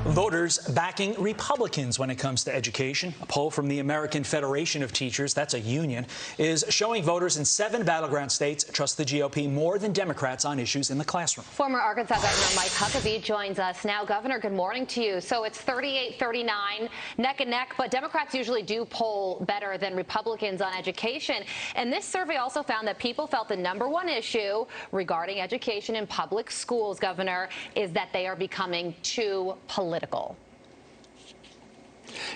Voters backing Republicans when it comes to education. A poll from the American Federation of Teachers, that's a union, is showing voters in 7 battleground states trust the GOP more than Democrats on issues in the classroom. Former Arkansas Governor Mike Huckabee joins us now. Governor, good morning to you. So it's 38-39, neck and neck, but Democrats usually do poll better than Republicans on education. And this survey also found that people felt the #1 issue regarding education in public schools, Governor, is that they are becoming too political.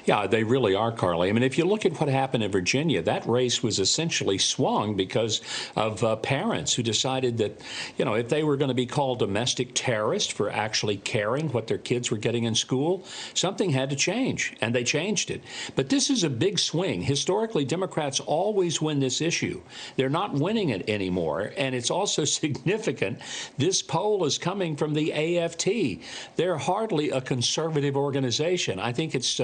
Yeah, they really are, Carly. I mean, if you look at what happened in Virginia, that race was essentially swung because of parents who decided that, you know, if they were going to be called domestic terrorists for actually caring what their kids were getting in school, something had to change, and they changed it. But this is a big swing. Historically, Democrats always win this issue. They're not winning it anymore, and it's also significant. This poll is coming from the AFT. They're hardly a conservative organization. I think it's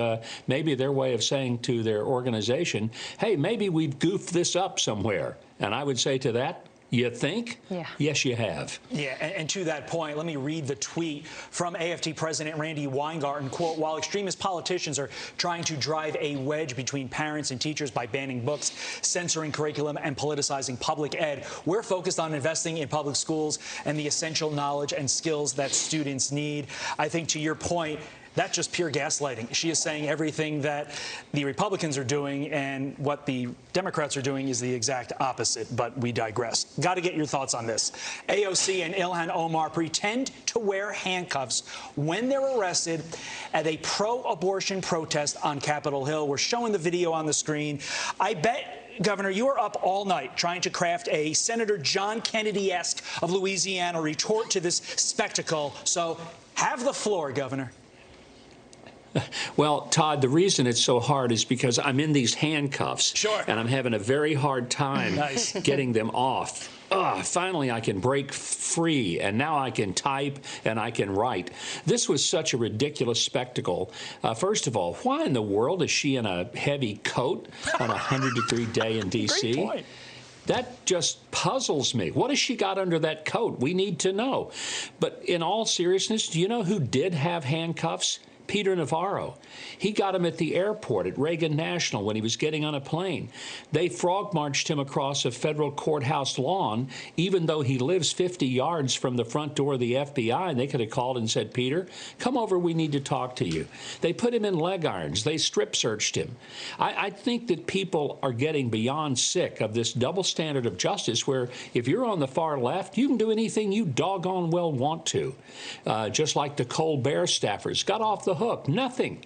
maybe their way of saying to their organization, hey, maybe we've goofed this up somewhere. And I would say to that, you think? Yeah. Yes, you have. Yeah, and to that point, let me read the tweet from AFT President Randy Weingarten. Quote, while extremist politicians are trying to drive a wedge between parents and teachers by banning books, censoring curriculum, and politicizing public ed, we're focused on investing in public schools and the essential knowledge and skills that students need. I think to your point, that's just pure gaslighting. She is saying everything that the Republicans are doing and what the Democrats are doing is the exact opposite, but we digress. Got to get your thoughts on this. AOC and Ilhan Omar pretend to wear handcuffs when they're arrested at a pro-abortion protest on Capitol Hill. We're showing the video on the screen. I bet, Governor, you were up all night trying to craft a Senator John Kennedy-esque of Louisiana retort to this spectacle. So have the floor, Governor. Well, Todd, the reason it's so hard is because I'm in these handcuffs. Sure. And I'm having a very hard time getting them off. Finally, I can break free, and now I can type and I can write. This was such a ridiculous spectacle. First of all, why in the world is she in a heavy coat on a 100-degree day in D.C.? Great point. That just puzzles me. What has she got under that coat? We need to know. But in all seriousness, do you know who did have handcuffs? Peter Navarro. He got him at the airport at Reagan National when he was getting on a plane. They frog marched him across a federal courthouse lawn, even though he lives 50 yards from the front door of the FBI. And they could have called and said, Peter, come over, we need to talk to you. They put him in leg irons. They strip searched him. I think that people are getting beyond sick of this double standard of justice where if you're on the far left, you can do anything you doggone well want to. Just like the Colbert staffers got off the hook, nothing.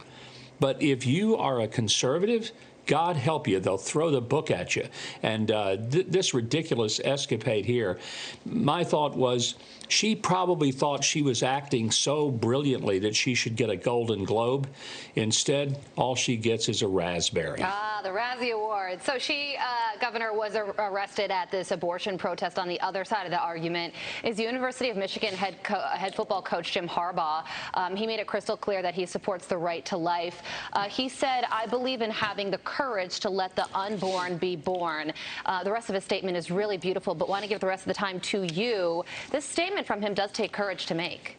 But if you are a conservative, God help you, they'll throw the book at you. And this ridiculous escapade here, my thought was she probably thought she was acting so brilliantly that she should get a Golden Globe. Instead, all she gets is a raspberry. The Razzie Award. So she, Governor, was arrested at this abortion protest. On the other side of the argument is University of Michigan head football coach Jim Harbaugh. He made it crystal clear that he supports the right to life. He said, I believe in having the courage to let the unborn be born. The rest of his statement is really beautiful, but want to give the rest of the time to you. This statement from him does take courage to make.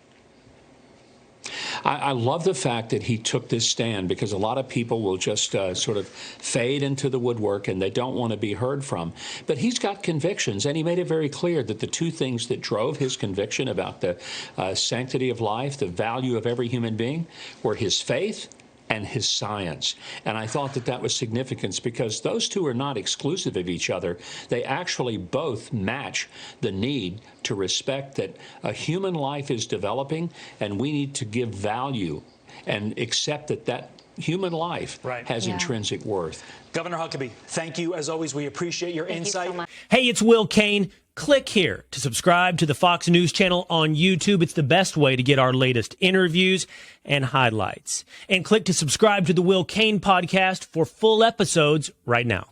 I love the fact that he took this stand because a lot of people will just sort of fade into the woodwork and they don't want to be heard from. But he's got convictions, and he made it very clear that the two things that drove his conviction about the sanctity of life, the value of every human being, were his faith and his science. And I thought that that was significant because those two are not exclusive of each other. They actually both match the need to respect that a human life is developing, and we need to give value and accept that that human life has intrinsic worth. Governor Huckabee, thank you. As always, we appreciate your insight. You so much. Hey, it's Will Kane. Click here to subscribe to the Fox News channel on YouTube. It's the best way to get our latest interviews and highlights. And click to subscribe to the Will Kane podcast for full episodes right now.